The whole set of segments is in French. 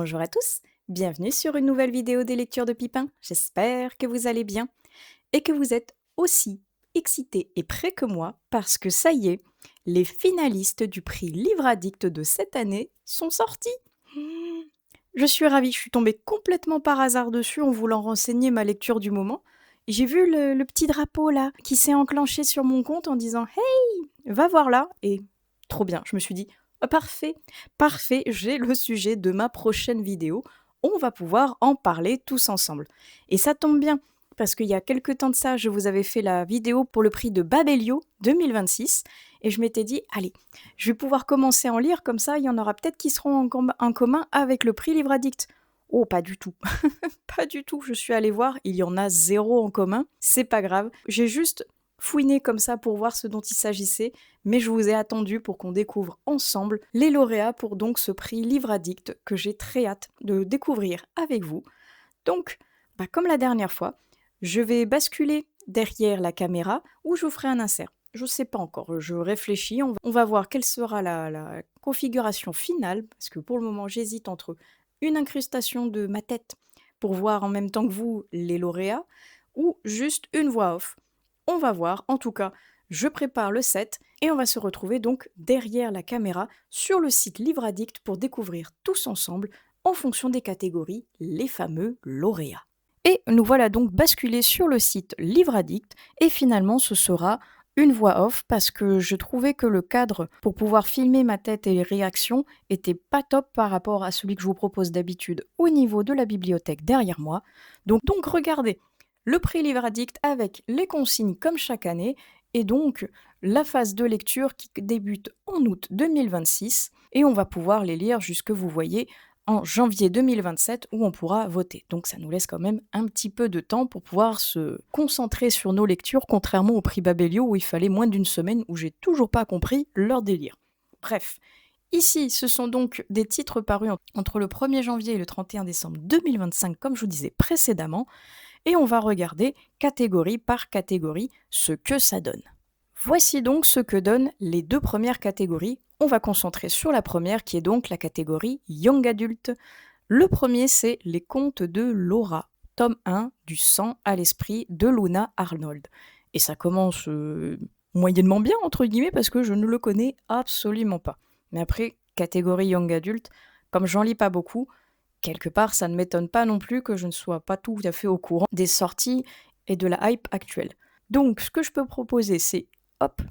Bonjour à tous, bienvenue sur une nouvelle vidéo des lectures de Pipin. J'espère que vous allez bien et que vous êtes aussi excités et prêts que moi parce que ça y est, les finalistes du prix Livre Addict de cette année sont sortis. Mmh. Je suis ravie, je suis tombée complètement par hasard dessus en voulant renseigner ma lecture du moment. J'ai vu le petit drapeau là qui s'est enclenché sur mon compte en disant «Hey, va voir là» et trop bien. Je me suis dit «Ah, parfait, parfait, j'ai le sujet de ma prochaine vidéo. On va pouvoir en parler tous ensemble». Et ça tombe bien parce qu'il y a quelque temps de ça, je vous avais fait la vidéo pour le prix de Babelio 2026 et je m'étais dit «Allez, je vais pouvoir commencer à en lire, comme ça il y en aura peut-être qui seront en commun avec le prix Livre Addict». Oh, pas du tout. Pas du tout. Je suis allée voir, il y en a zéro en commun. C'est pas grave. J'ai juste fouiné comme ça pour voir ce dont il s'agissait, mais je vous ai attendu pour qu'on découvre ensemble les lauréats pour donc ce prix Livre Addict que j'ai très hâte de découvrir avec vous. Donc, comme la dernière fois, je vais basculer derrière la caméra ou je vous ferai un insert. Je ne sais pas encore, je réfléchis, on va voir quelle sera la configuration finale, parce que pour le moment j'hésite entre une incrustation de ma tête pour voir en même temps que vous les lauréats, ou juste une voix off. On va voir, en tout cas, je prépare le set et on va se retrouver donc derrière la caméra sur le site Livre Addict pour découvrir tous ensemble, en fonction des catégories, les fameux lauréats. Et nous voilà donc basculés sur le site Livre Addict et finalement ce sera une voix off parce que je trouvais que le cadre pour pouvoir filmer ma tête et les réactions était pas top par rapport à celui que je vous propose d'habitude au niveau de la bibliothèque derrière moi. Donc regardez, le prix Livre Addict avec les consignes comme chaque année et donc la phase de lecture qui débute en août 2026 et on va pouvoir les lire jusque vous voyez en janvier 2027 où on pourra voter. Donc ça nous laisse quand même un petit peu de temps pour pouvoir se concentrer sur nos lectures, contrairement au prix Babelio où il fallait moins d'une semaine où j'ai toujours pas compris leur délire. Bref, ici ce sont donc des titres parus entre le 1er janvier et le 31 décembre 2025 comme je vous disais précédemment et on va regarder catégorie par catégorie ce que ça donne. Voici donc ce que donnent les deux premières catégories. On va concentrer sur la première qui est donc la catégorie Young Adult. Le premier c'est Les Contes de Laura, tome 1 du sang à l'esprit de Luna Arnold. Et ça commence moyennement bien entre guillemets parce que je ne le connais absolument pas. Mais après, catégorie Young Adult, comme j'en lis pas beaucoup, quelque part ça ne m'étonne pas non plus que je ne sois pas tout à fait au courant des sorties et de la hype actuelle. Donc ce que je peux proposer c'est hop,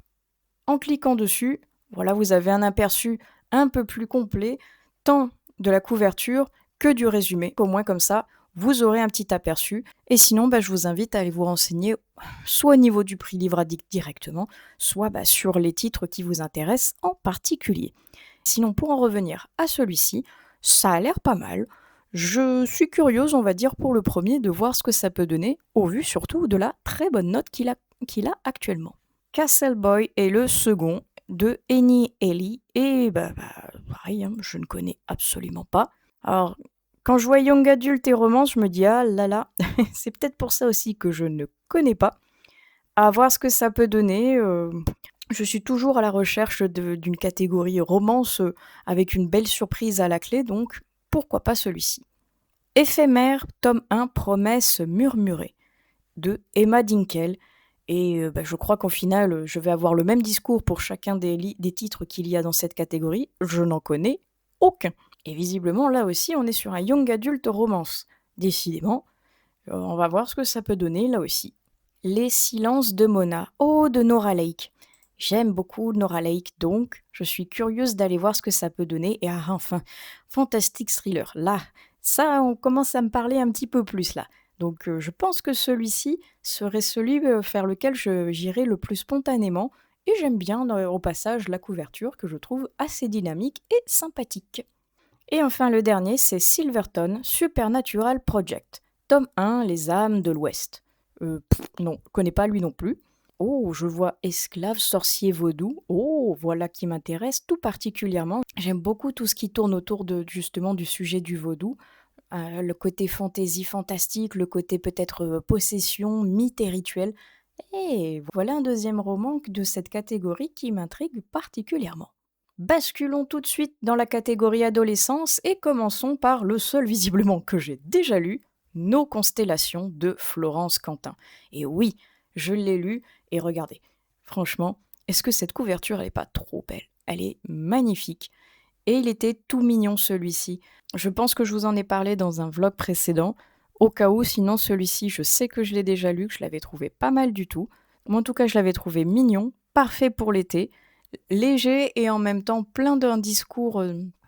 en cliquant dessus, voilà, vous avez un aperçu un peu plus complet, tant de la couverture que du résumé. Au moins comme ça, vous aurez un petit aperçu. Et sinon, je vous invite à aller vous renseigner soit au niveau du prix Livre Addict directement, soit sur les titres qui vous intéressent en particulier. Sinon, pour en revenir à celui-ci, ça a l'air pas mal. Je suis curieuse, on va dire, pour le premier, de voir ce que ça peut donner, au vu surtout de la très bonne note qu'il a actuellement. Castle Boy est le second de Eni Ellie et pareil, je ne connais absolument pas. Alors, quand je vois Young Adult et romance, je me dis ah là là, c'est peut-être pour ça aussi que je ne connais pas. À voir ce que ça peut donner. Je suis toujours à la recherche d'une catégorie romance avec une belle surprise à la clé, donc pourquoi pas celui-ci. Éphémère, tome 1, promesse murmurée de Emma Dinkel. Et je crois qu'en final, je vais avoir le même discours pour chacun des titres qu'il y a dans cette catégorie. Je n'en connais aucun. Et visiblement, là aussi, on est sur un young adult romance. Décidément, on va voir ce que ça peut donner, là aussi. Les silences de Mona. Oh, de Nora Lake. J'aime beaucoup Nora Lake, donc je suis curieuse d'aller voir ce que ça peut donner. Et enfin, fantastique thriller. Là, ça, on commence à me parler un petit peu plus, là. Donc je pense que celui-ci serait celui vers lequel j'irais le plus spontanément. Et j'aime bien au passage la couverture que je trouve assez dynamique et sympathique. Et enfin le dernier, c'est Silverton Supernatural Project. Tome 1, Les âmes de l'Ouest. Non, je connais pas lui non plus. Oh, je vois esclave, sorcier, vaudou. Oh, voilà qui m'intéresse tout particulièrement. J'aime beaucoup tout ce qui tourne autour de justement du sujet du vaudou. Le côté fantaisie fantastique, le côté peut-être possession, mythe et rituel. Et voilà un deuxième roman de cette catégorie qui m'intrigue particulièrement. Basculons tout de suite dans la catégorie adolescence et commençons par le seul visiblement que j'ai déjà lu, Nos constellations de Florence Quentin. Et oui, je l'ai lu et regardez, franchement, est-ce que cette couverture elle est pas trop belle? Elle est magnifique. Et il était tout mignon celui-ci. Je pense que je vous en ai parlé dans un vlog précédent. Au cas où, sinon celui-ci, je sais que je l'ai déjà lu, que je l'avais trouvé pas mal du tout. Moi, en tout cas, je l'avais trouvé mignon, parfait pour l'été, léger et en même temps plein d'un discours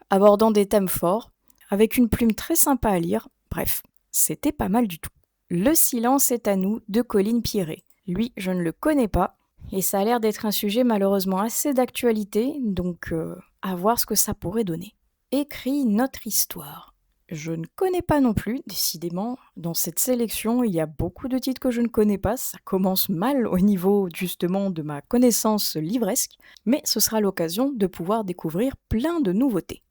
abordant des thèmes forts, avec une plume très sympa à lire. Bref, c'était pas mal du tout. Le silence est à nous de Colline Pierret. Lui, je ne le connais pas, et ça a l'air d'être un sujet malheureusement assez d'actualité, donc à voir ce que ça pourrait donner. Écrit notre histoire. Je ne connais pas non plus, décidément. Dans cette sélection, il y a beaucoup de titres que je ne connais pas. Ça commence mal au niveau justement de ma connaissance livresque, mais ce sera l'occasion de pouvoir découvrir plein de nouveautés.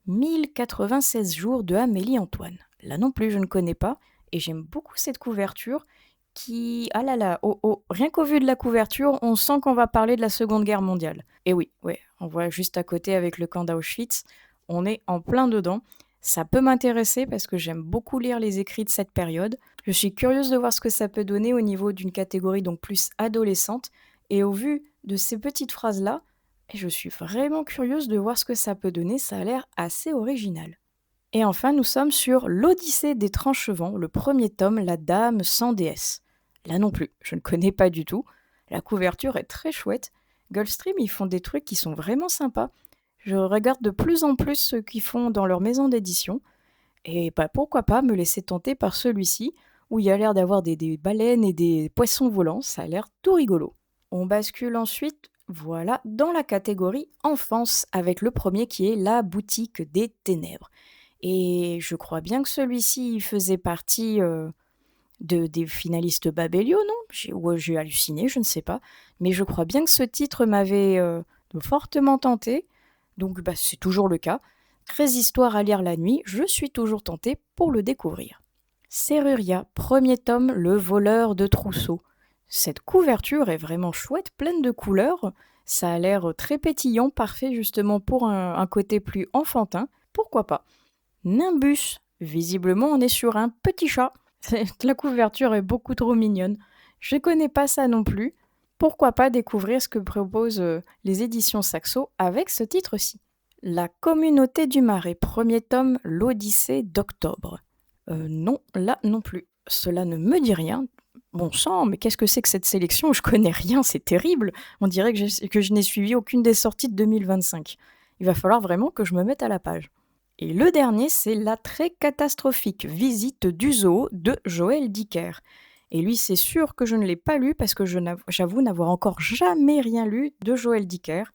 1096 jours de Amélie Antoine. Là non plus, je ne connais pas, et j'aime beaucoup cette couverture qui... Ah là là, oh oh, rien qu'au vu de la couverture, on sent qu'on va parler de la Seconde Guerre mondiale. Et oui, ouais, on voit juste à côté avec le camp d'Auschwitz, on est en plein dedans. Ça peut m'intéresser parce que j'aime beaucoup lire les écrits de cette période. Je suis curieuse de voir ce que ça peut donner au niveau d'une catégorie donc plus adolescente. Et au vu de ces petites phrases-là, je suis vraiment curieuse de voir ce que ça peut donner. Ça a l'air assez original. Et enfin, nous sommes sur l'Odyssée des Tranchevants, le premier tome, La Dame sans déesse. Là non plus, je ne connais pas du tout. La couverture est très chouette. Gulfstream, ils font des trucs qui sont vraiment sympas. Je regarde de plus en plus ce qu'ils font dans leur maison d'édition. Et bah, pourquoi pas me laisser tenter par celui-ci, où il y a l'air d'avoir des baleines et des poissons volants. Ça a l'air tout rigolo. On bascule ensuite, voilà, dans la catégorie enfance, avec le premier qui est La Boutique des Ténèbres. Et je crois bien que celui-ci faisait partie des finalistes Babelio, non? Ou j'ai halluciné, je ne sais pas. Mais je crois bien que ce titre m'avait fortement tenté. Donc bah, c'est toujours le cas. 13 histoires à lire la nuit, je suis toujours tentée pour le découvrir. Serruria, premier tome, Le voleur de trousseau. Cette couverture est vraiment chouette, pleine de couleurs. Ça a l'air très pétillant, parfait justement pour un côté plus enfantin. Pourquoi pas? Nimbus. Visiblement, on est sur un petit chat. La couverture est beaucoup trop mignonne. Je connais pas ça non plus. Pourquoi pas découvrir ce que proposent les éditions Saxo avec ce titre-ci. La communauté du marais, premier tome, l'Odyssée d'octobre. Non, là non plus. Cela ne me dit rien. Bon sang, mais qu'est-ce que c'est que cette sélection? Je connais rien, c'est terrible. On dirait que je n'ai suivi aucune des sorties de 2025. Il va falloir vraiment que je me mette à la page. Et le dernier, c'est La très catastrophique visite du zoo de Joël Dicker. Et lui, c'est sûr que je ne l'ai pas lu parce que j'avoue n'avoir encore jamais rien lu de Joël Dicker.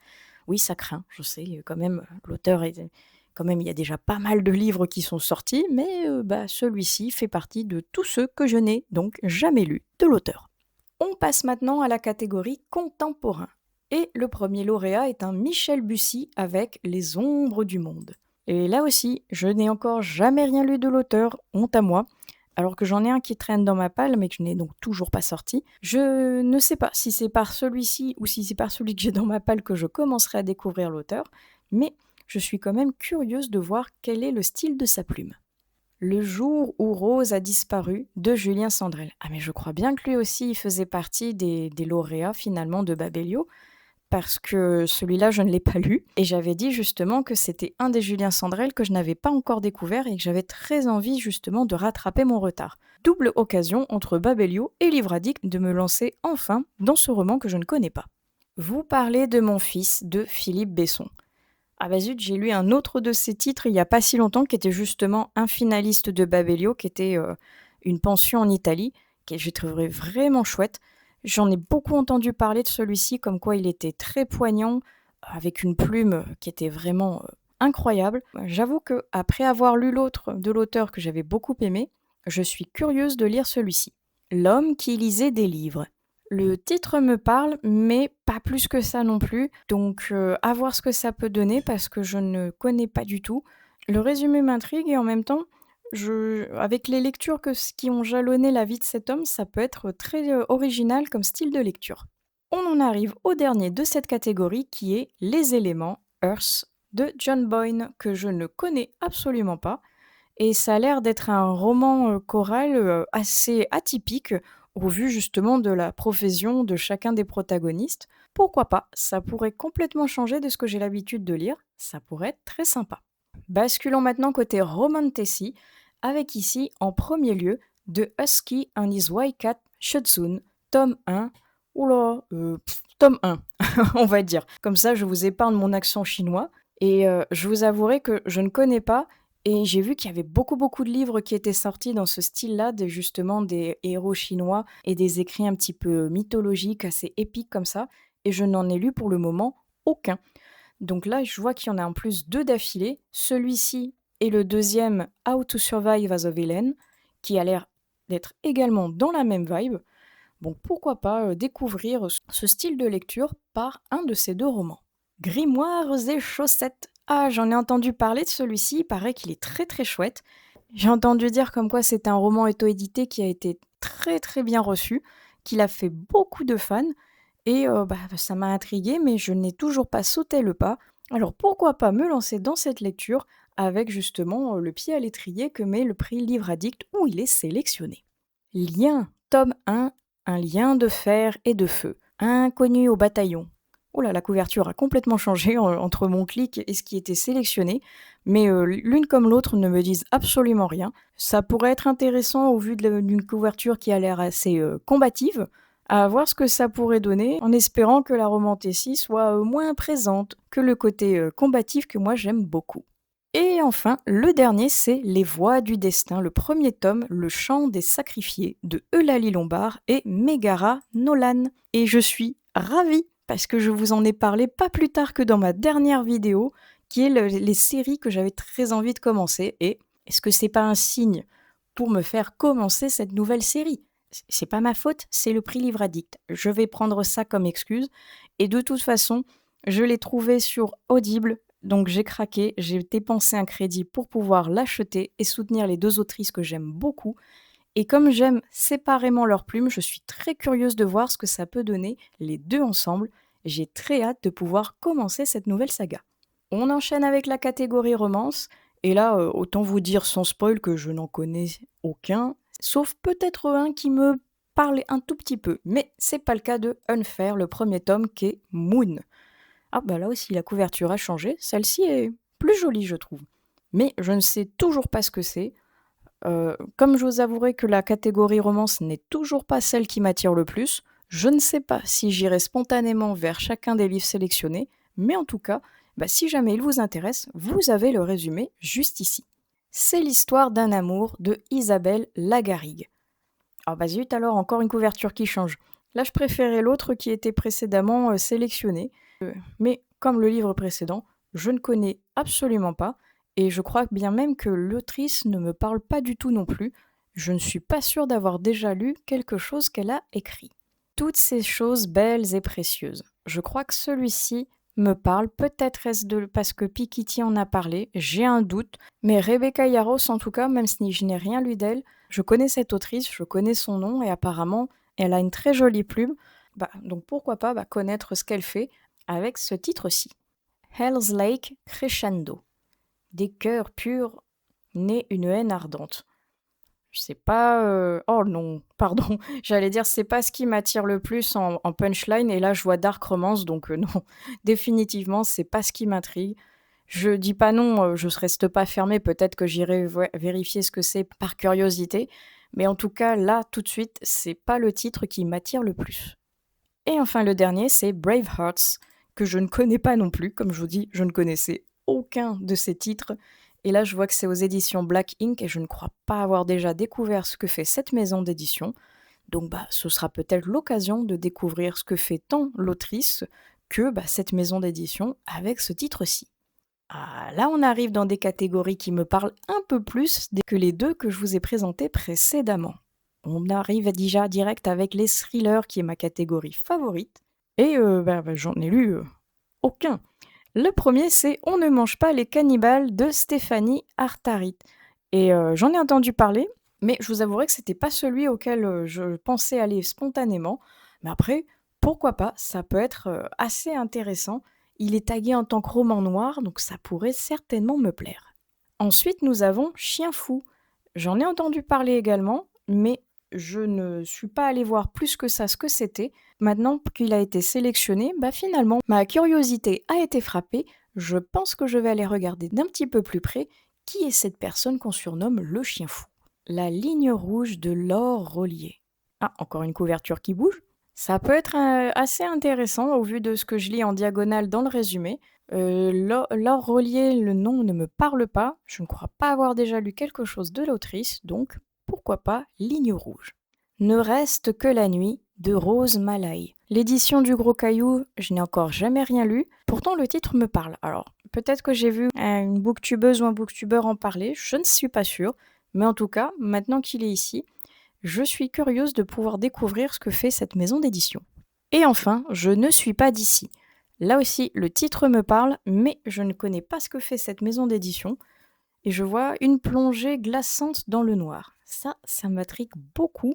Oui, ça craint, je sais, quand même, l'auteur est... Quand même, il y a déjà pas mal de livres qui sont sortis, mais celui-ci fait partie de tous ceux que je n'ai donc jamais lus de l'auteur. On passe maintenant à la catégorie contemporain. Et le premier lauréat est un Michel Bussy avec Les ombres du monde. Et là aussi, je n'ai encore jamais rien lu de l'auteur, honte à moi, alors que j'en ai un qui traîne dans ma palle, mais que je n'ai donc toujours pas sorti. Je ne sais pas si c'est par celui-ci ou si c'est par celui que j'ai dans ma palle que je commencerai à découvrir l'auteur, mais je suis quand même curieuse de voir quel est le style de sa plume. Le jour où Rose a disparu de Julien Sandrel. Ah mais je crois bien que lui aussi il faisait partie des lauréats finalement de Babelio, parce que celui-là, je ne l'ai pas lu. Et j'avais dit justement que c'était un des Julien Sandrel que je n'avais pas encore découvert et que j'avais très envie justement de rattraper mon retard. Double occasion entre Babelio et Livradic de me lancer enfin dans ce roman que je ne connais pas. Vous parlez de Mon fils de Philippe Besson. Ah bah zut, j'ai lu un autre de ses titres il n'y a pas si longtemps qui était justement un finaliste de Babelio, qui était une pension en Italie, que j'ai trouvé vraiment chouette. J'en ai beaucoup entendu parler de celui-ci, comme quoi il était très poignant, avec une plume qui était vraiment incroyable. J'avoue que après avoir lu l'autre de l'auteur que j'avais beaucoup aimé, je suis curieuse de lire celui-ci. L'homme qui lisait des livres. Le titre me parle, mais pas plus que ça non plus. Donc, à voir ce que ça peut donner parce que je ne connais pas du tout. Le résumé m'intrigue et en même temps, avec les lectures qui ont jalonné la vie de cet homme, ça peut être très original comme style de lecture. On en arrive au dernier de cette catégorie qui est Les éléments, Earth de John Boyne, que je ne connais absolument pas. Et ça a l'air d'être un roman choral assez atypique au vu justement de la profession de chacun des protagonistes. Pourquoi pas? Ça pourrait complètement changer de ce que j'ai l'habitude de lire. Ça pourrait être très sympa. Basculons maintenant côté romantasy, avec ici en premier lieu The Husky and His White Cat Shutsun, tome 1. Oula, tome 1, on va dire. Comme ça, je vous épargne mon accent chinois. Et je vous avouerai que je ne connais pas, et j'ai vu qu'il y avait beaucoup, beaucoup de livres qui étaient sortis dans ce style-là, justement des héros chinois et des écrits un petit peu mythologiques, assez épiques comme ça, et je n'en ai lu pour le moment aucun. Donc là, je vois qu'il y en a en plus 2 d'affilée. Celui-ci et le deuxième, How to Survive as a Villain, qui a l'air d'être également dans la même vibe. Bon, pourquoi pas découvrir ce style de lecture par un de ces 2 romans. Grimoires et chaussettes. Ah, j'en ai entendu parler de celui-ci, il paraît qu'il est très très chouette. J'ai entendu dire comme quoi c'est un roman auto-édité qui a été très très bien reçu, qu'il a fait beaucoup de fans, et ça m'a intriguée, mais je n'ai toujours pas sauté le pas. Alors pourquoi pas me lancer dans cette lecture avec justement le pied à l'étrier que met le prix Livre Addict où il est sélectionné. Lien, tome 1, un lien de fer et de feu. Inconnu au bataillon. Oh là, la couverture a complètement changé entre mon clic et ce qui était sélectionné, mais l'une comme l'autre ne me disent absolument rien. Ça pourrait être intéressant au vu d'une couverture qui a l'air assez combative, à voir ce que ça pourrait donner, en espérant que la romantasy soit moins présente que le côté combatif que moi j'aime beaucoup. Et enfin, le dernier, c'est Les Voix du Destin, le premier tome, Le Chant des Sacrifiés, de Eulalie Lombard et Megara Nolan. Et je suis ravie, parce que je vous en ai parlé pas plus tard que dans ma dernière vidéo, qui est les séries que j'avais très envie de commencer. Et est-ce que c'est pas un signe pour me faire commencer cette nouvelle série? C'est pas ma faute, c'est le prix Livre Addict. Je vais prendre ça comme excuse. Et de toute façon, je l'ai trouvé sur Audible. Donc j'ai craqué, j'ai dépensé un crédit pour pouvoir l'acheter et soutenir les 2 autrices que j'aime beaucoup. Et comme j'aime séparément leurs plumes, je suis très curieuse de voir ce que ça peut donner les 2 ensemble. J'ai très hâte de pouvoir commencer cette nouvelle saga. On enchaîne avec la catégorie romance, et là, autant vous dire sans spoil que je n'en connais aucun, sauf peut-être un qui me parlait un tout petit peu, mais c'est pas le cas de Unfair, le premier tome qui est Moon. Ah bah là aussi la couverture a changé, celle-ci est plus jolie je trouve. Mais je ne sais toujours pas ce que c'est. Comme je vous avouerai que la catégorie romance n'est toujours pas celle qui m'attire le plus, je ne sais pas si j'irai spontanément vers chacun des livres sélectionnés, mais en tout cas, si jamais il vous intéresse, vous avez le résumé juste ici. C'est l'histoire d'un amour de Isabelle Lagarrigue. Ah bah zut alors, encore une couverture qui change. Là je préférais l'autre qui était précédemment sélectionné. Mais comme le livre précédent, je ne connais absolument pas, et je crois bien même que l'autrice ne me parle pas du tout non plus. Je ne suis pas sûre d'avoir déjà lu quelque chose qu'elle a écrit. Toutes ces choses belles et précieuses. Je crois que celui-ci me parle, peut-être est-ce parce que Piketty en a parlé, j'ai un doute, mais Rebecca Yarros en tout cas, même si je n'ai rien lu d'elle, je connais cette autrice, je connais son nom, et apparemment elle a une très jolie plume, donc pourquoi pas connaître ce qu'elle fait avec ce titre-ci. Hell's Lake Crescendo. Des cœurs purs, nés une haine ardente. Je sais pas... Oh non, pardon. J'allais dire, c'est pas ce qui m'attire le plus en punchline, et là je vois Dark Romance, donc non. Définitivement, c'est pas ce qui m'intrigue. Je dis pas non, je reste pas fermée, peut-être que j'irai vérifier ce que c'est par curiosité, mais en tout cas, là, tout de suite, c'est pas le titre qui m'attire le plus. Et enfin, le dernier, c'est Brave Hearts, que je ne connais pas non plus. Comme je vous dis, je ne connaissais aucun de ces titres. Et là, je vois que c'est aux éditions Black Ink, et je ne crois pas avoir déjà découvert ce que fait cette maison d'édition. Donc, ce sera peut-être l'occasion de découvrir ce que fait tant l'autrice que cette maison d'édition avec ce titre-ci. Ah, là, on arrive dans des catégories qui me parlent un peu plus que les 2 que je vous ai présentées précédemment. On arrive déjà direct avec les thrillers, qui est ma catégorie favorite. Et j'en ai lu aucun. Le premier, c'est On ne mange pas les cannibales de Stéphanie Artarit. Et j'en ai entendu parler, mais je vous avouerai que c'était pas celui auquel je pensais aller spontanément. Mais après, pourquoi pas, ça peut être assez intéressant. Il est tagué en tant que roman noir, donc ça pourrait certainement me plaire. Ensuite, nous avons Chien fou. J'en ai entendu parler également, mais je ne suis pas allée voir plus que ça ce que c'était. Maintenant qu'il a été sélectionné, finalement, ma curiosité a été frappée. Je pense que je vais aller regarder d'un petit peu plus près qui est cette personne qu'on surnomme le chien fou. La ligne rouge de Laure Rollier. Ah, encore une couverture qui bouge. Ça peut être assez intéressant au vu de ce que je lis en diagonale dans le résumé. Laure Rollier, le nom ne me parle pas. Je ne crois pas avoir déjà lu quelque chose de l'autrice, donc pourquoi pas Ligne rouge. Ne reste que la nuit de Rose Malaï. L'édition du Gros Caillou, je n'ai encore jamais rien lu. Pourtant, le titre me parle. Alors, peut-être que j'ai vu une booktubeuse ou un booktubeur en parler, je ne suis pas sûre. Mais en tout cas, maintenant qu'il est ici, je suis curieuse de pouvoir découvrir ce que fait cette maison d'édition. Et enfin, je ne suis pas d'ici. Là aussi, le titre me parle, mais je ne connais pas ce que fait cette maison d'édition. Et je vois une plongée glaçante dans le noir. Ça m'intrigue beaucoup.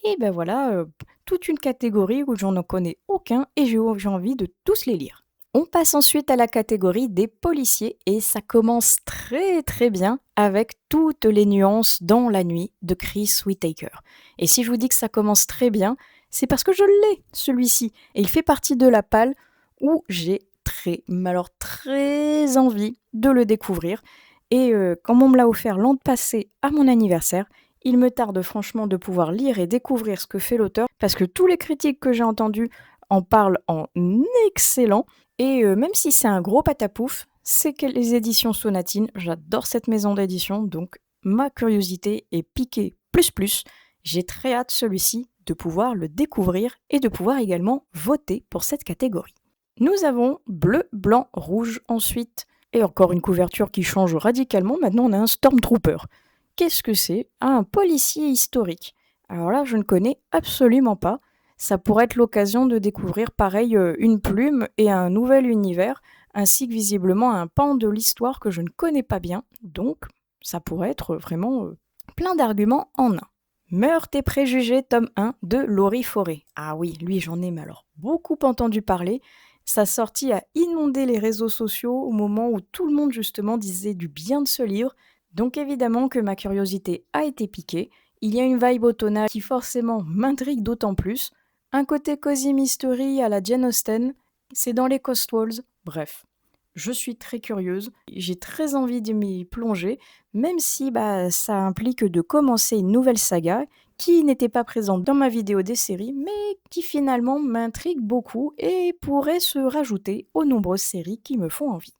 Et voilà, toute une catégorie où j'en connais aucun et j'ai envie de tous les lire. On passe ensuite à la catégorie des policiers et ça commence très très bien avec toutes les nuances dans La nuit de Chris Whittaker. Et si je vous dis que ça commence très bien, c'est parce que je l'ai celui-ci et il fait partie de la palle où j'ai très envie de le découvrir. Et quand on me l'a offert l'an passé à mon anniversaire, il me tarde franchement de pouvoir lire et découvrir ce que fait l'auteur parce que tous les critiques que j'ai entendues en parlent en excellent. Et même si c'est un gros patapouf, c'est que les éditions Sonatine, j'adore cette maison d'édition, donc ma curiosité est piquée plus. J'ai très hâte celui-ci de pouvoir le découvrir et de pouvoir également voter pour cette catégorie. Nous avons bleu, blanc, rouge ensuite, et encore une couverture qui change radicalement, maintenant on a un Stormtrooper. Qu'est-ce que c'est? Un policier historique. Alors là, je ne connais absolument pas. Ça pourrait être l'occasion de découvrir pareil une plume et un nouvel univers, ainsi que visiblement un pan de l'histoire que je ne connais pas bien. Donc, ça pourrait être vraiment plein d'arguments en un. Meurtres et préjugés, tome 1 de Laurie Forêt. Ah oui, lui j'en ai alors beaucoup entendu parler. Sa sortie a inondé les réseaux sociaux au moment où tout le monde justement disait du bien de ce livre. Donc évidemment que ma curiosité a été piquée. Il y a une vibe automnale qui forcément m'intrigue d'autant plus. Un côté cozy mystery à la Jane Austen, c'est dans les Cotswolds, bref. Je suis très curieuse, j'ai très envie de m'y plonger, même si ça implique de commencer une nouvelle saga qui n'était pas présente dans ma vidéo des séries, mais qui finalement m'intrigue beaucoup et pourrait se rajouter aux nombreuses séries qui me font envie.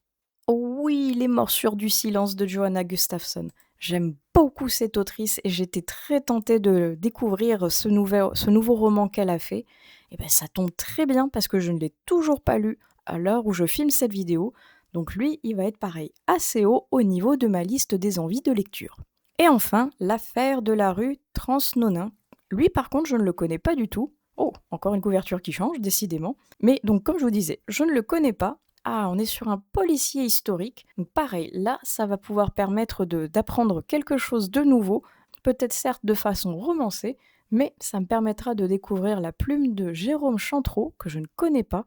Oh oui, Les Morsures du silence de Johanna Gustafsson. J'aime beaucoup cette autrice et j'étais très tentée de découvrir ce nouveau roman qu'elle a fait. Et ça tombe très bien parce que je ne l'ai toujours pas lu à l'heure où je filme cette vidéo. Donc lui, il va être pareil, assez haut au niveau de ma liste des envies de lecture. Et enfin, L'affaire de la rue Transnonain. Lui, par contre, je ne le connais pas du tout. Oh, encore une couverture qui change, décidément. Mais donc, comme je vous disais, je ne le connais pas. Ah, on est sur un policier historique. Donc pareil, là, ça va pouvoir permettre d'apprendre quelque chose de nouveau, peut-être certes de façon romancée, mais ça me permettra de découvrir la plume de Jérôme Chantreau, que je ne connais pas,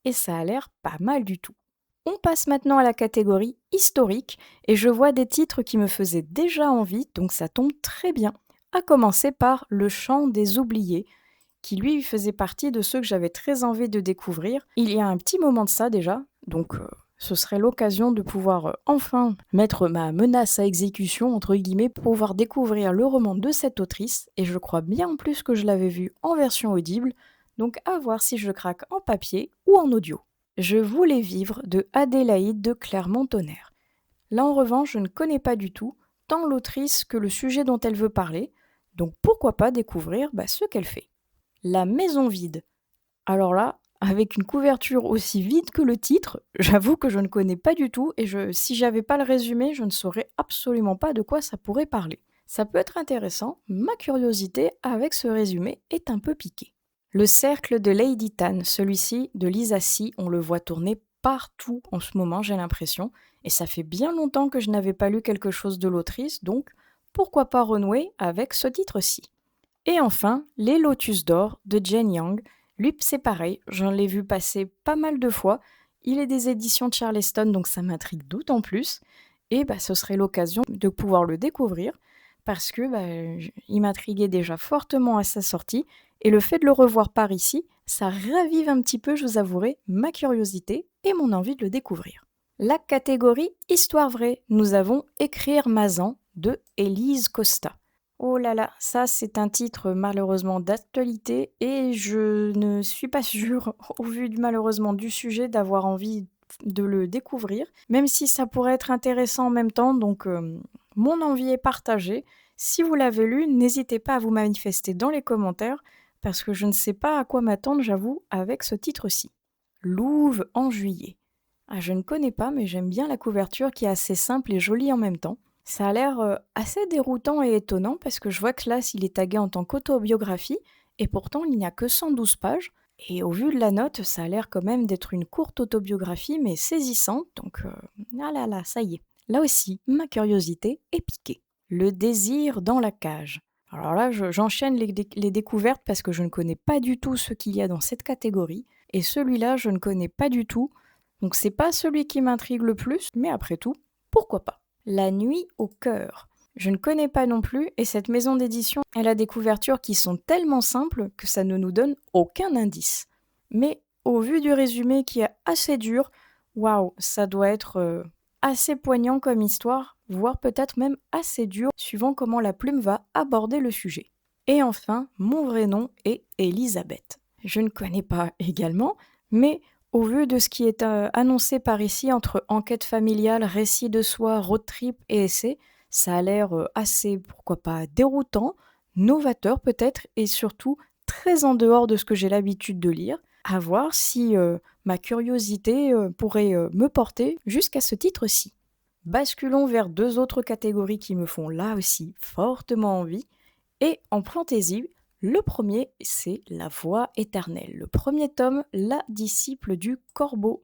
et ça a l'air pas mal du tout. On passe maintenant à la catégorie historique, et je vois des titres qui me faisaient déjà envie, donc ça tombe très bien. À commencer par Le Chant des Oubliés, qui lui faisait partie de ceux que j'avais très envie de découvrir. Il y a un petit moment de ça déjà, donc ce serait l'occasion de pouvoir enfin mettre ma menace à exécution, entre guillemets, pour pouvoir découvrir le roman de cette autrice, et je crois bien en plus que je l'avais vu en version audible, donc à voir si je craque en papier ou en audio. Je voulais vivre de Adélaïde de Clermont-Tonnerre. Là en revanche, je ne connais pas du tout, tant l'autrice que le sujet dont elle veut parler, donc pourquoi pas découvrir ce qu'elle fait. La maison vide. Alors là, avec une couverture aussi vide que le titre, j'avoue que je ne connais pas du tout et si j'avais pas le résumé, je ne saurais absolument pas de quoi ça pourrait parler. Ça peut être intéressant, ma curiosité avec ce résumé est un peu piquée. Le cercle de Lady Tan, celui-ci de Lisa Si, on le voit tourner partout en ce moment, j'ai l'impression, et ça fait bien longtemps que je n'avais pas lu quelque chose de l'autrice, donc pourquoi pas renouer avec ce titre-ci. Et enfin, Les Lotus d'or de Jane Yang. Lui, c'est pareil, j'en l'ai vu passer pas mal de fois. Il est des éditions de Charleston, donc ça m'intrigue d'autant plus. Et ce serait l'occasion de pouvoir le découvrir parce que il m'intriguait déjà fortement à sa sortie. Et le fait de le revoir par ici, ça ravive un petit peu, je vous avouerai, ma curiosité et mon envie de le découvrir. La catégorie Histoire vraie, nous avons Écrire Mazan de Élise Costa. Oh là là, ça c'est un titre malheureusement d'actualité et je ne suis pas sûre, au vu malheureusement du sujet, d'avoir envie de le découvrir, même si ça pourrait être intéressant en même temps, donc mon envie est partagée. Si vous l'avez lu, n'hésitez pas à vous manifester dans les commentaires, parce que je ne sais pas à quoi m'attendre, j'avoue, avec ce titre-ci. Louve en juillet. Ah, je ne connais pas, mais j'aime bien la couverture qui est assez simple et jolie en même temps. Ça a l'air assez déroutant et étonnant parce que je vois que là, il est tagué en tant qu'autobiographie et pourtant il n'y a que 112 pages. Et au vu de la note, ça a l'air quand même d'être une courte autobiographie mais saisissante, donc ah là là, ça y est. Là aussi, ma curiosité est piquée. Le désir dans la cage. Alors là, j'enchaîne les découvertes parce que je ne connais pas du tout ce qu'il y a dans cette catégorie. Et celui-là, je ne connais pas du tout. Donc c'est pas celui qui m'intrigue le plus, mais après tout, pourquoi pas. La nuit au cœur. Je ne connais pas non plus, et cette maison d'édition, elle a des couvertures qui sont tellement simples que ça ne nous donne aucun indice. Mais au vu du résumé qui est assez dur, waouh, ça doit être assez poignant comme histoire, voire peut-être même assez dur, suivant comment la plume va aborder le sujet. Et enfin, mon vrai nom est Elisabeth. Je ne connais pas également, mais au vu de ce qui est annoncé par ici entre enquête familiale, récit de soi, road trip et essai, ça a l'air assez, pourquoi pas, déroutant, novateur peut-être, et surtout très en dehors de ce que j'ai l'habitude de lire. À voir si ma curiosité pourrait me porter jusqu'à ce titre-ci. Basculons vers deux autres catégories qui me font là aussi fortement envie. Et en fantaisie, le premier, c'est La Voix éternelle. Le premier tome, La disciple du corbeau.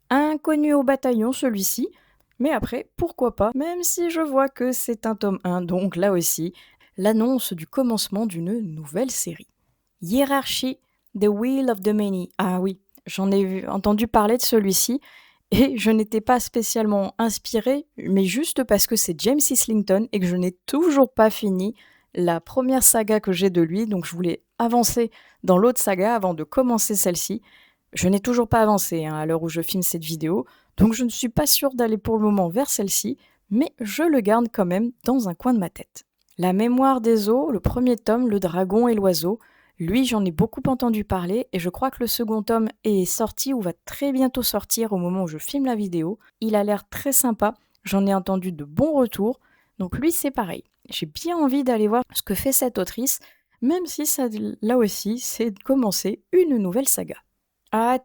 Inconnu au bataillon celui-ci, mais après, pourquoi pas, même si je vois que c'est un tome 1, donc là aussi, l'annonce du commencement d'une nouvelle série. Hiérarchie, The Wheel of the Many. Ah oui, j'en ai entendu parler de celui-ci, et je n'étais pas spécialement inspirée, mais juste parce que c'est James Islington et que je n'ai toujours pas fini la première saga que j'ai de lui, donc je voulais avancer dans l'autre saga avant de commencer celle-ci. Je n'ai toujours pas avancé à l'heure où je filme cette vidéo, donc je ne suis pas sûre d'aller pour le moment vers celle-ci, mais je le garde quand même dans un coin de ma tête. La mémoire des eaux, le premier tome, Le dragon et l'oiseau, lui j'en ai beaucoup entendu parler et je crois que le second tome est sorti ou va très bientôt sortir au moment où je filme la vidéo. Il a l'air très sympa, j'en ai entendu de bons retours, donc lui c'est pareil. J'ai bien envie d'aller voir ce que fait cette autrice, même si ça, là aussi, c'est de commencer une nouvelle saga.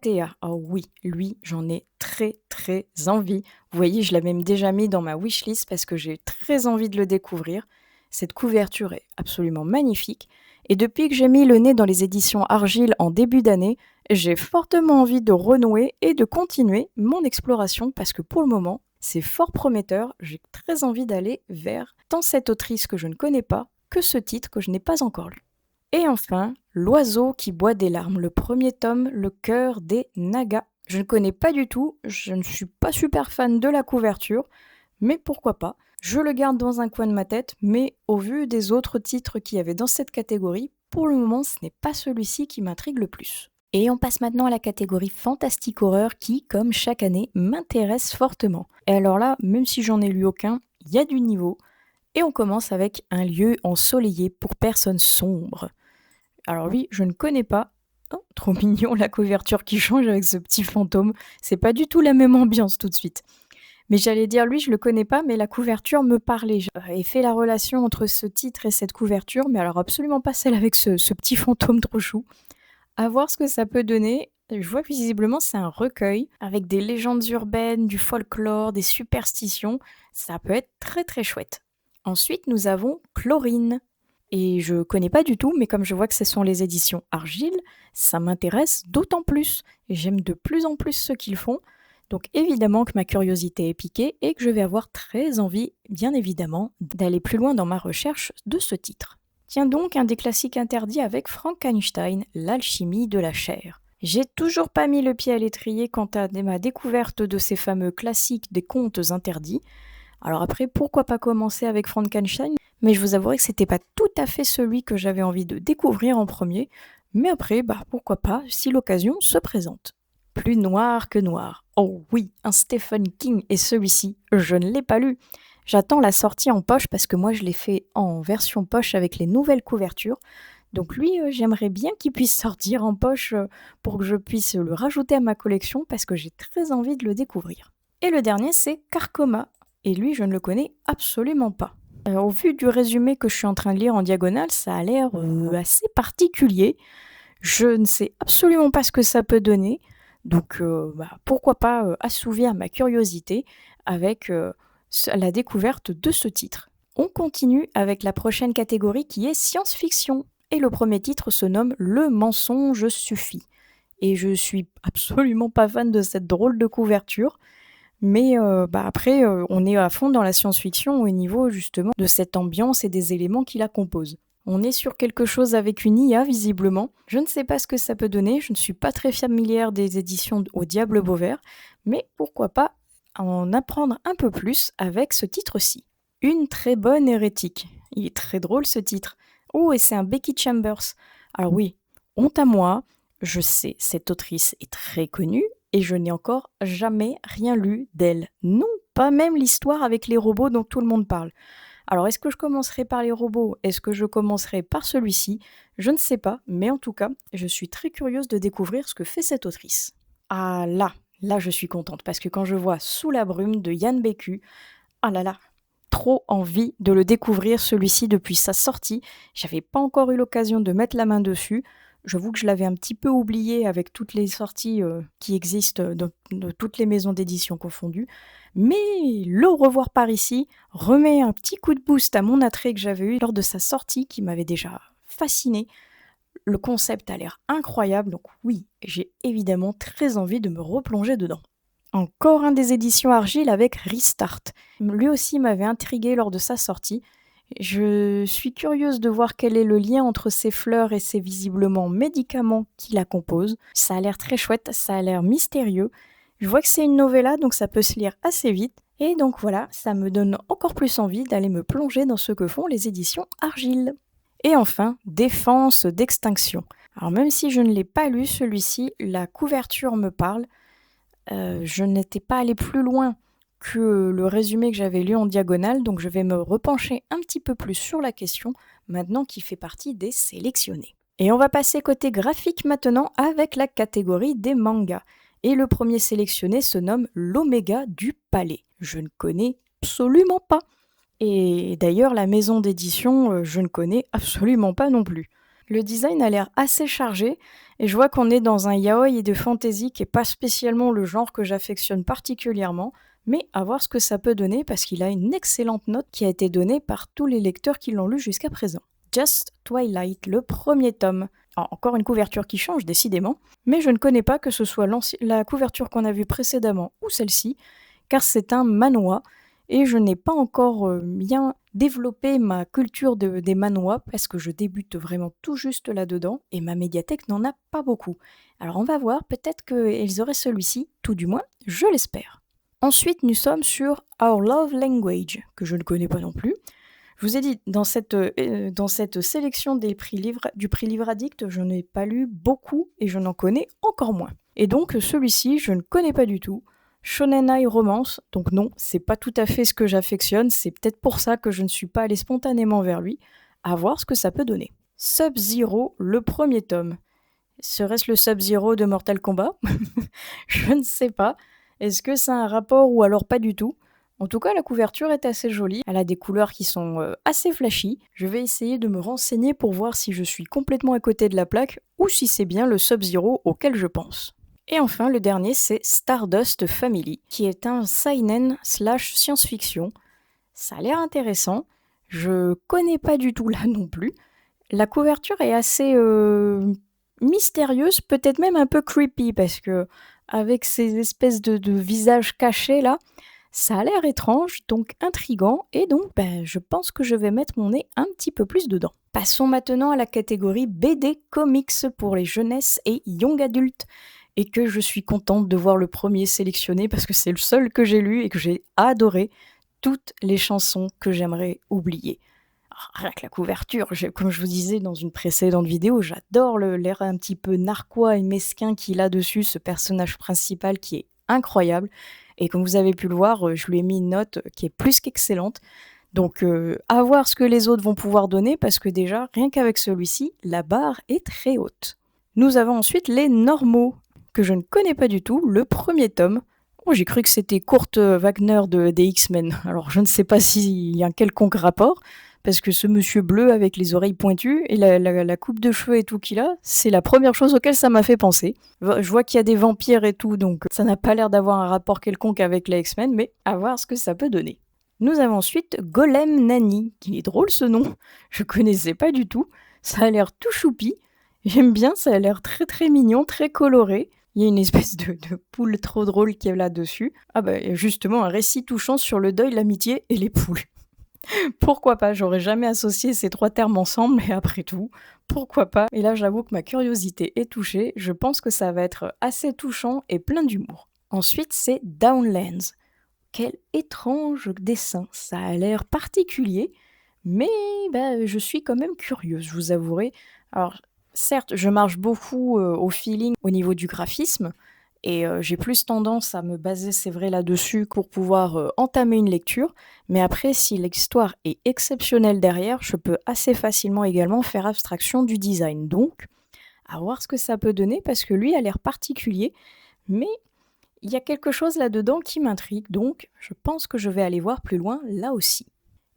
Théa, oh oui, lui, j'en ai très très envie. Vous voyez, je l'ai même déjà mis dans ma wishlist parce que j'ai très envie de le découvrir. Cette couverture est absolument magnifique. Et depuis que j'ai mis le nez dans les éditions Argile en début d'année, j'ai fortement envie de renouer et de continuer mon exploration parce que pour le moment, c'est fort prometteur. J'ai très envie d'aller vers tant cette autrice que je ne connais pas que ce titre que je n'ai pas encore lu. Et enfin, L'oiseau qui boit des larmes, le premier tome, Le cœur des Nagas. Je ne connais pas du tout, je ne suis pas super fan de la couverture, mais pourquoi pas. Je le garde dans un coin de ma tête, mais au vu des autres titres qu'il y avait dans cette catégorie, pour le moment ce n'est pas celui-ci qui m'intrigue le plus. Et on passe maintenant à la catégorie fantastique horreur qui, comme chaque année, m'intéresse fortement. Et alors là, même si j'en ai lu aucun, il y a du niveau. Et on commence avec Un lieu ensoleillé pour personnes sombres. Alors lui, je ne connais pas. Oh, trop mignon la couverture qui change avec ce petit fantôme. C'est pas du tout la même ambiance tout de suite. Mais j'allais dire, lui, je le connais pas, mais la couverture me parlait. J'ai fait la relation entre ce titre et cette couverture, mais alors absolument pas celle avec ce petit fantôme trop chou. À voir ce que ça peut donner. Je vois que visiblement c'est un recueil avec des légendes urbaines, du folklore, des superstitions. Ça peut être très très chouette. Ensuite, nous avons Chlorine. Et je connais pas du tout, mais comme je vois que ce sont les éditions Argile, ça m'intéresse d'autant plus. Et j'aime de plus en plus ce qu'ils font. Donc évidemment que ma curiosité est piquée et que je vais avoir très envie, bien évidemment, d'aller plus loin dans ma recherche de ce titre. Tiens donc un des classiques interdits avec Frankenstein, L'alchimie de la chair. J'ai toujours pas mis le pied à l'étrier quant à ma découverte de ces fameux classiques des contes interdits. Alors après, pourquoi pas commencer avec Frankenstein? Mais je vous avouerai que c'était pas tout à fait celui que j'avais envie de découvrir en premier. Mais après, pourquoi pas, si l'occasion se présente. Plus noir que noir. Oh oui, un Stephen King et celui-ci, je ne l'ai pas lu. J'attends la sortie en poche parce que moi je l'ai fait en version poche avec les nouvelles couvertures. Donc lui, j'aimerais bien qu'il puisse sortir en poche pour que je puisse le rajouter à ma collection parce que j'ai très envie de le découvrir. Et le dernier, c'est Carcoma. Et lui, je ne le connais absolument pas. Au vu du résumé que je suis en train de lire en diagonale, ça a l'air assez particulier. Je ne sais absolument pas ce que ça peut donner. Donc pourquoi pas assouvir ma curiosité avec la découverte de ce titre. On continue avec la prochaine catégorie qui est science-fiction. Et le premier titre se nomme Le mensonge suffit. Et je suis absolument pas fan de cette drôle de couverture. Mais après, on est à fond dans la science-fiction au niveau justement de cette ambiance et des éléments qui la composent. On est sur quelque chose avec une IA visiblement. Je ne sais pas ce que ça peut donner, je ne suis pas très familière des éditions Au Diable Vauvert, mais pourquoi pas en apprendre un peu plus avec ce titre-ci. Une très bonne hérétique. Il est très drôle ce titre. Oh, et c'est un Becky Chambers. Alors oui, honte à moi, je sais, cette autrice est très connue, et je n'ai encore jamais rien lu d'elle. Non, pas même l'histoire avec les robots dont tout le monde parle. Alors, est-ce que je commencerai par les robots? Est-ce que je commencerai par celui-ci? Je ne sais pas, mais en tout cas, je suis très curieuse de découvrir ce que fait cette autrice. Ah là je suis contente, parce que quand je vois Sous la brume de Yann Bécu, ah là là, trop envie de le découvrir celui-ci depuis sa sortie. J'avais pas encore eu l'occasion de mettre la main dessus. J'avoue que je l'avais un petit peu oublié avec toutes les sorties qui existent de toutes les maisons d'édition confondues. Mais le revoir par ici remet un petit coup de boost à mon attrait que j'avais eu lors de sa sortie qui m'avait déjà fasciné. Le concept a l'air incroyable, donc oui, j'ai évidemment très envie de me replonger dedans. Encore un des éditions Argile avec Restart. Lui aussi m'avait intrigué lors de sa sortie. Je suis curieuse de voir quel est le lien entre ces fleurs et ces visiblement médicaments qui la composent. Ça a l'air très chouette, ça a l'air mystérieux. Je vois que c'est une novella, donc ça peut se lire assez vite. Et donc voilà, ça me donne encore plus envie d'aller me plonger dans ce que font les éditions Argile. Et enfin, Défense d'extinction. Alors même si je ne l'ai pas lu celui-ci, la couverture me parle. Je n'étais pas allée plus loin que le résumé que j'avais lu en diagonale, donc je vais me repencher un petit peu plus sur la question, maintenant qu'il fait partie des sélectionnés. Et on va passer côté graphique maintenant avec la catégorie des mangas. Et le premier sélectionné se nomme l'Oméga du Palais. Je ne connais absolument pas. Et d'ailleurs, la maison d'édition, je ne connais absolument pas non plus. Le design a l'air assez chargé, et je vois qu'on est dans un yaoi et de fantasy qui n'est pas spécialement le genre que j'affectionne particulièrement, mais à voir ce que ça peut donner parce qu'il a une excellente note qui a été donnée par tous les lecteurs qui l'ont lu jusqu'à présent. Just Twilight, le premier tome. Encore une couverture qui change décidément, mais je ne connais pas que ce soit la couverture qu'on a vue précédemment ou celle-ci, car c'est un manhwa, et je n'ai pas encore bien développé ma culture des manhwas parce que je débute vraiment tout juste là-dedans et ma médiathèque n'en a pas beaucoup. Alors on va voir, peut-être qu'ils auraient celui-ci, tout du moins, je l'espère. Ensuite, nous sommes sur Our Love Language, que je ne connais pas non plus. Je vous ai dit, dans cette sélection du prix Livre Addict, je n'ai pas lu beaucoup et je n'en connais encore moins. Et donc celui-ci, je ne connais pas du tout. Shonenai Romance, donc non, c'est pas tout à fait ce que j'affectionne, c'est peut-être pour ça que je ne suis pas allée spontanément vers lui, à voir ce que ça peut donner. Sub-Zero, le premier tome. Serait-ce le Sub-Zero de Mortal Kombat? Je ne sais pas. Est-ce que ça a un rapport ou alors pas du tout? En tout cas, la couverture est assez jolie, elle a des couleurs qui sont assez flashy. Je vais essayer de me renseigner pour voir si je suis complètement à côté de la plaque ou si c'est bien le Sub-Zero auquel je pense. Et enfin, le dernier, c'est Stardust Family, qui est un seinen / science-fiction. Ça a l'air intéressant. Je connais pas du tout là non plus. La couverture est assez mystérieuse, peut-être même un peu creepy, parce que avec ces espèces de visages cachés là, Ça a l'air étrange, donc intriguant, et donc je pense que je vais mettre mon nez un petit peu plus dedans. Passons maintenant à la catégorie BD Comics pour les jeunesses et young adultes, et que je suis contente de voir le premier sélectionné parce que c'est le seul que j'ai lu et que j'ai adoré. Toutes les chansons que j'aimerais oublier. Alors, rien que la couverture, comme je vous disais dans une précédente vidéo, j'adore l'air un petit peu narquois et mesquin qu'il a dessus, ce personnage principal qui est incroyable. Et comme vous avez pu le voir, je lui ai mis une note qui est plus qu'excellente. Donc à voir ce que les autres vont pouvoir donner, parce que déjà, rien qu'avec celui-ci, la barre est très haute. Nous avons ensuite les normaux, que je ne connais pas du tout, le premier tome. Oh, j'ai cru que c'était Kurt Wagner des X-Men. Alors je ne sais pas s'il y a un quelconque rapport, parce que ce monsieur bleu avec les oreilles pointues et la coupe de cheveux et tout qu'il a, c'est la première chose auquel ça m'a fait penser. Je vois qu'il y a des vampires et tout, donc ça n'a pas l'air d'avoir un rapport quelconque avec les X-Men, mais à voir ce que ça peut donner. Nous avons ensuite Golem Nani, qui est drôle ce nom, je connaissais pas du tout, ça a l'air tout choupi, j'aime bien, ça a l'air très très mignon, très coloré. Il y a une espèce de poule trop drôle qui est là-dessus. Ah bah justement, un récit touchant sur le deuil, l'amitié et les poules. Pourquoi pas? J'aurais jamais associé ces 3 termes ensemble, mais après tout, pourquoi pas? Et là, j'avoue que ma curiosité est touchée. Je pense que ça va être assez touchant et plein d'humour. Ensuite, c'est Downlands. Quel étrange dessin! Ça a l'air particulier, mais je suis quand même curieuse, je vous avouerai. Alors, certes, je marche beaucoup au feeling au niveau du graphisme, et j'ai plus tendance à me baser, c'est vrai, là-dessus pour pouvoir entamer une lecture. Mais après, si l'histoire est exceptionnelle derrière, je peux assez facilement également faire abstraction du design. Donc, à voir ce que ça peut donner, parce que lui a l'air particulier, mais il y a quelque chose là-dedans qui m'intrigue, donc je pense que je vais aller voir plus loin là aussi.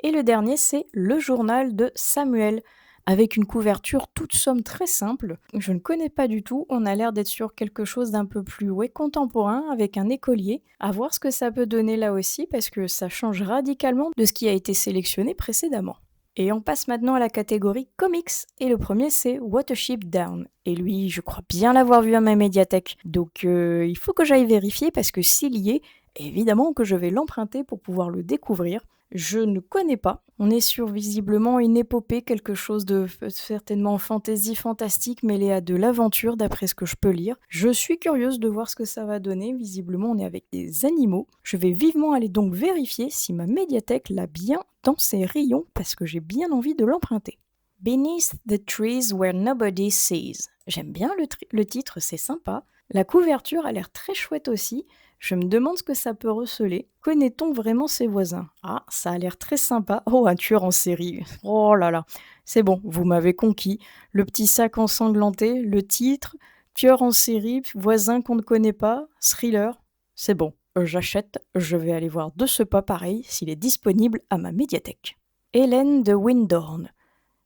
Et le dernier, c'est Le journal de Samuel, avec une couverture toute somme très simple. Je ne connais pas du tout, on a l'air d'être sur quelque chose d'un peu plus contemporain, avec un écolier. À voir ce que ça peut donner là aussi, parce que ça change radicalement de ce qui a été sélectionné précédemment. Et on passe maintenant à la catégorie comics, et le premier c'est Watership Down. Et lui, je crois bien l'avoir vu à ma médiathèque, donc il faut que j'aille vérifier, parce que s'il y est, évidemment que je vais l'emprunter pour pouvoir le découvrir. Je ne connais pas. On est sur visiblement une épopée, quelque chose de certainement fantasy fantastique mêlé à de l'aventure d'après ce que je peux lire. Je suis curieuse de voir ce que ça va donner. Visiblement, on est avec des animaux. Je vais vivement aller donc vérifier si ma médiathèque l'a bien dans ses rayons, parce que j'ai bien envie de l'emprunter. Beneath the trees where nobody sees. J'aime bien le titre, c'est sympa. La couverture a l'air très chouette aussi. Je me demande ce que ça peut receler. Connaît-on vraiment ses voisins? Ah, ça a l'air très sympa. Oh, un tueur en série. Oh là là. C'est bon, vous m'avez conquis. Le petit sac ensanglanté, le titre, tueur en série, voisin qu'on ne connaît pas, thriller. C'est bon, j'achète. Je vais aller voir de ce pas pareil s'il est disponible à ma médiathèque. Hélène de Windhorn.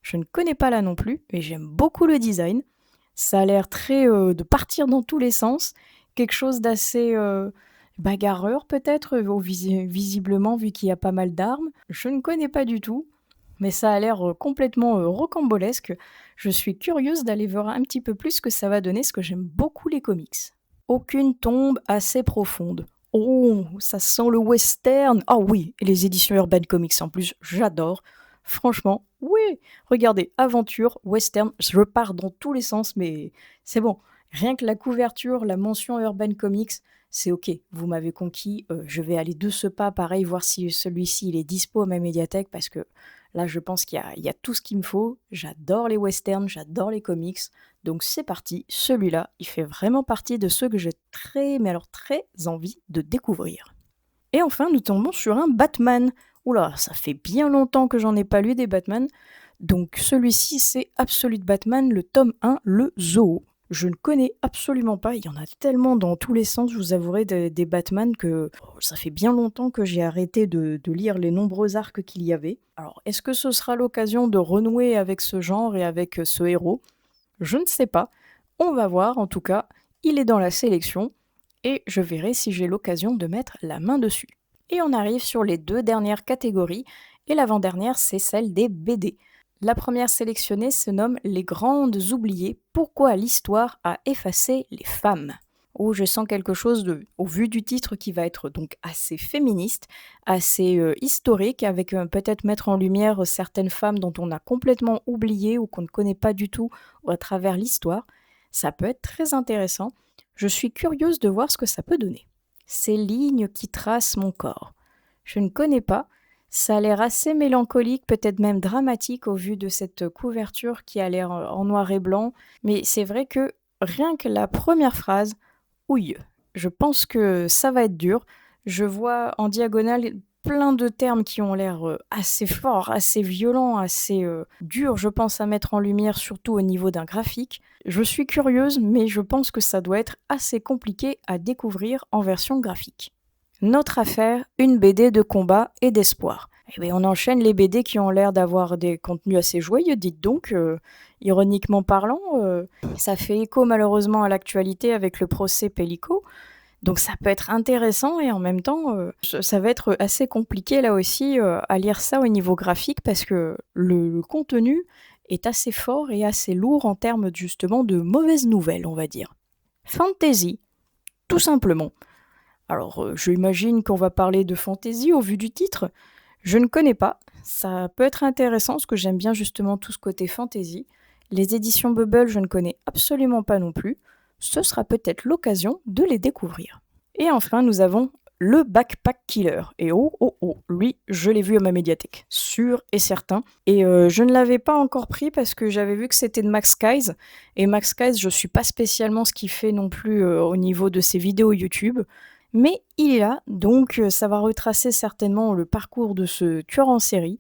Je ne connais pas là non plus, mais j'aime beaucoup le design. Ça a l'air très de partir dans tous les sens. Quelque chose d'assez bagarreur peut-être, visiblement, vu qu'il y a pas mal d'armes. Je ne connais pas du tout, mais ça a l'air complètement rocambolesque. Je suis curieuse d'aller voir un petit peu plus ce que ça va donner, parce que j'aime beaucoup les comics. Aucune tombe assez profonde. Oh, ça sent le western. Ah oui, et les éditions Urban Comics en plus, j'adore. Franchement, oui. Regardez, aventure, western, je repars dans tous les sens, mais c'est bon. Rien que la couverture, la mention Urban Comics, c'est ok. Vous m'avez conquis. Je vais aller de ce pas, pareil, voir si celui-ci il est dispo à ma médiathèque, parce que là, je pense qu'il y a tout ce qu'il me faut. J'adore les westerns, j'adore les comics. Donc c'est parti. Celui-là, il fait vraiment partie de ceux que j'ai mais alors très envie de découvrir. Et enfin, nous tombons sur un Batman. Oula, ça fait bien longtemps que j'en ai pas lu des Batman. Donc celui-ci, c'est Absolute Batman, le tome 1, le Zoo. Je ne connais absolument pas, il y en a tellement dans tous les sens, je vous avouerai, des Batman, que ça fait bien longtemps que j'ai arrêté de lire les nombreux arcs qu'il y avait. Alors, est-ce que ce sera l'occasion de renouer avec ce genre et avec ce héros? Je ne sais pas. On va voir, en tout cas, il est dans la sélection, et je verrai si j'ai l'occasion de mettre la main dessus. Et on arrive sur les 2 dernières catégories, et l'avant-dernière, c'est celle des BD. La première sélectionnée se nomme Les Grandes Oubliées, pourquoi l'histoire a effacé les femmes. où je sens quelque chose au vu du titre, qui va être donc assez féministe, assez historique, avec peut-être mettre en lumière certaines femmes dont on a complètement oublié ou qu'on ne connaît pas du tout à travers l'histoire. Ça peut être très intéressant. Je suis curieuse de voir ce que ça peut donner. Ces lignes qui tracent mon corps. Je ne connais pas. Ça a l'air assez mélancolique, peut-être même dramatique au vu de cette couverture qui a l'air en noir et blanc. Mais c'est vrai que rien que la première phrase, ouille, je pense que ça va être dur. Je vois en diagonale plein de termes qui ont l'air assez forts, assez violents, assez durs, je pense, à mettre en lumière, surtout au niveau d'un graphique. Je suis curieuse, mais je pense que ça doit être assez compliqué à découvrir en version graphique. Notre affaire, une BD de combat et d'espoir. Eh bien, on enchaîne les BD qui ont l'air d'avoir des contenus assez joyeux, dites donc, ironiquement parlant. Ça fait écho malheureusement à l'actualité avec le procès Pellico, donc ça peut être intéressant et en même temps, ça va être assez compliqué là aussi à lire ça au niveau graphique parce que le contenu est assez fort et assez lourd en termes justement de mauvaises nouvelles, on va dire. Fantasy, tout simplement. Alors, j'imagine qu'on va parler de fantasy au vu du titre. Je ne connais pas. Ça peut être intéressant parce que j'aime bien justement tout ce côté fantasy. Les éditions Bubble, je ne connais absolument pas non plus. Ce sera peut-être l'occasion de les découvrir. Et enfin, nous avons le Backpack Killer. Et oh, oh, oh, lui, je l'ai vu à ma médiathèque, sûr et certain. Et je ne l'avais pas encore pris parce que j'avais vu que c'était de Max Skies. Et Max Skies, je ne suis pas spécialement ce qu'il fait non plus au niveau de ses vidéos YouTube. Mais il est là, donc ça va retracer certainement le parcours de ce tueur en série.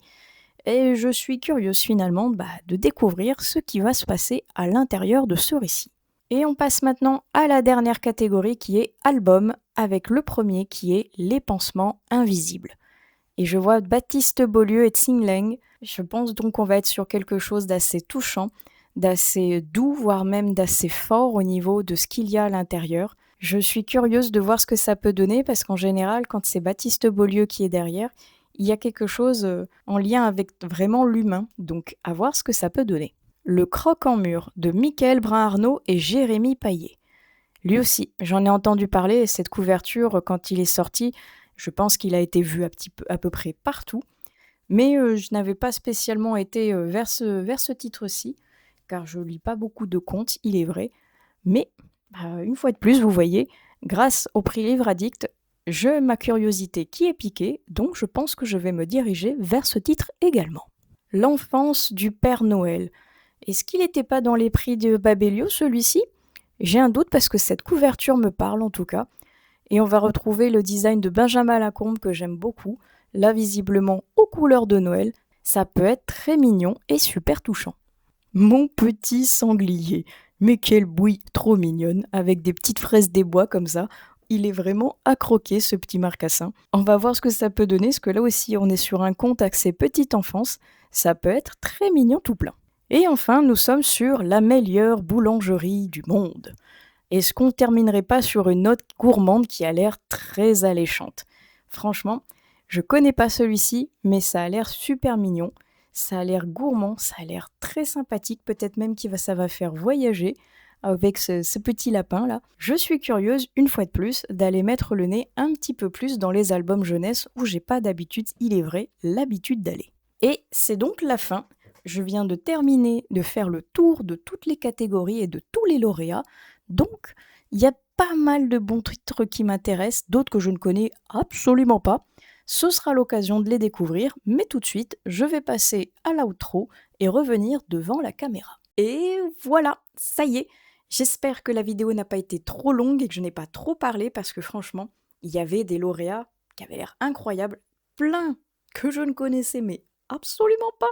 Et je suis curieuse finalement de découvrir ce qui va se passer à l'intérieur de ce récit. Et on passe maintenant à la dernière catégorie qui est album, avec le premier qui est Les pansements invisibles. Et je vois Baptiste Beaulieu et Tsing Leng. Je pense donc qu'on va être sur quelque chose d'assez touchant, d'assez doux, voire même d'assez fort au niveau de ce qu'il y a à l'intérieur. Je suis curieuse de voir ce que ça peut donner parce qu'en général, quand c'est Baptiste Beaulieu qui est derrière, il y a quelque chose en lien avec vraiment l'humain. Donc à voir ce que ça peut donner. Le croc en mur de Michael Brun-Arnaud et Jérémy Paillet. Lui aussi, j'en ai entendu parler et cette couverture, quand il est sorti, je pense qu'il a été vu à peu près partout. Mais je n'avais pas spécialement été vers ce titre-ci, car je lis pas beaucoup de contes, il est vrai. Mais une fois de plus, vous voyez, grâce au prix Livre Addict, ma curiosité qui est piquée, donc je pense que je vais me diriger vers ce titre également. L'enfance du Père Noël. Est-ce qu'il n'était pas dans les prix de Babelio, celui-ci? J'ai un doute parce que cette couverture me parle en tout cas. Et on va retrouver le design de Benjamin Lacombe que j'aime beaucoup, là visiblement aux couleurs de Noël. Ça peut être très mignon et super touchant. Mon petit sanglier. Mais quelle bouille trop mignonne, avec des petites fraises des bois comme ça. Il est vraiment à croquer, ce petit marcassin. On va voir ce que ça peut donner, parce que là aussi on est sur un conte axé petite enfance. Ça peut être très mignon tout plein. Et enfin, nous sommes sur la meilleure boulangerie du monde. Est-ce qu'on ne terminerait pas sur une note gourmande qui a l'air très alléchante? Franchement, je connais pas celui-ci, mais ça a l'air super mignon. Ça a l'air gourmand, ça a l'air très sympathique, peut-être même ça va faire voyager avec ce petit lapin-là. Je suis curieuse, une fois de plus, d'aller mettre le nez un petit peu plus dans les albums jeunesse où j'ai pas d'habitude, il est vrai, l'habitude d'aller. Et c'est donc la fin. Je viens de terminer de faire le tour de toutes les catégories et de tous les lauréats. Donc, il y a pas mal de bons titres qui m'intéressent, d'autres que je ne connais absolument pas. Ce sera l'occasion de les découvrir, mais tout de suite, je vais passer à l'outro et revenir devant la caméra. Et voilà, ça y est. J'espère que la vidéo n'a pas été trop longue et que je n'ai pas trop parlé parce que franchement, il y avait des lauréats qui avaient l'air incroyables, plein que je ne connaissais mais absolument pas.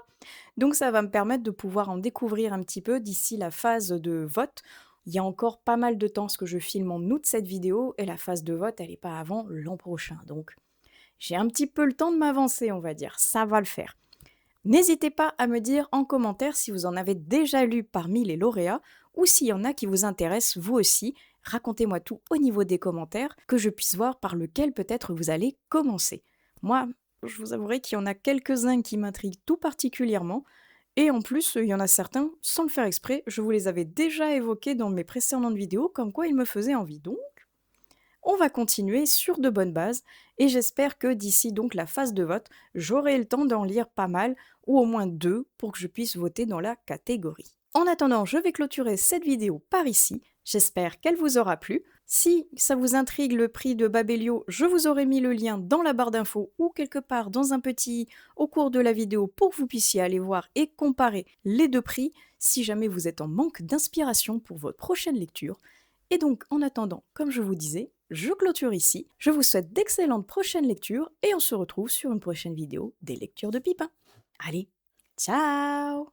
Donc ça va me permettre de pouvoir en découvrir un petit peu d'ici la phase de vote. Il y a encore pas mal de temps parce que je filme en août cette vidéo et la phase de vote, elle n'est pas avant l'an prochain. Donc j'ai un petit peu le temps de m'avancer, on va dire. Ça va le faire. N'hésitez pas à me dire en commentaire si vous en avez déjà lu parmi les lauréats ou s'il y en a qui vous intéressent vous aussi. Racontez-moi tout au niveau des commentaires, que je puisse voir par lequel peut-être vous allez commencer. Moi, je vous avouerai qu'il y en a quelques-uns qui m'intriguent tout particulièrement Et en plus, il y en a certains, sans le faire exprès, je vous les avais déjà évoqués dans mes précédentes vidéos, comme quoi ils me faisaient envie. Donc, on va continuer sur de bonnes bases et j'espère que d'ici donc la phase de vote, j'aurai le temps d'en lire pas mal ou au moins 2 pour que je puisse voter dans la catégorie. En attendant, je vais clôturer cette vidéo par ici. J'espère qu'elle vous aura plu. Si ça vous intrigue le prix de Babelio, je vous aurai mis le lien dans la barre d'infos ou quelque part dans un petit au cours de la vidéo pour que vous puissiez aller voir et comparer les deux prix si jamais vous êtes en manque d'inspiration pour votre prochaine lecture. Et donc, en attendant, comme je vous disais, je clôture ici. Je vous souhaite d'excellentes prochaines lectures et on se retrouve sur une prochaine vidéo des lectures de Pipin. Allez, ciao!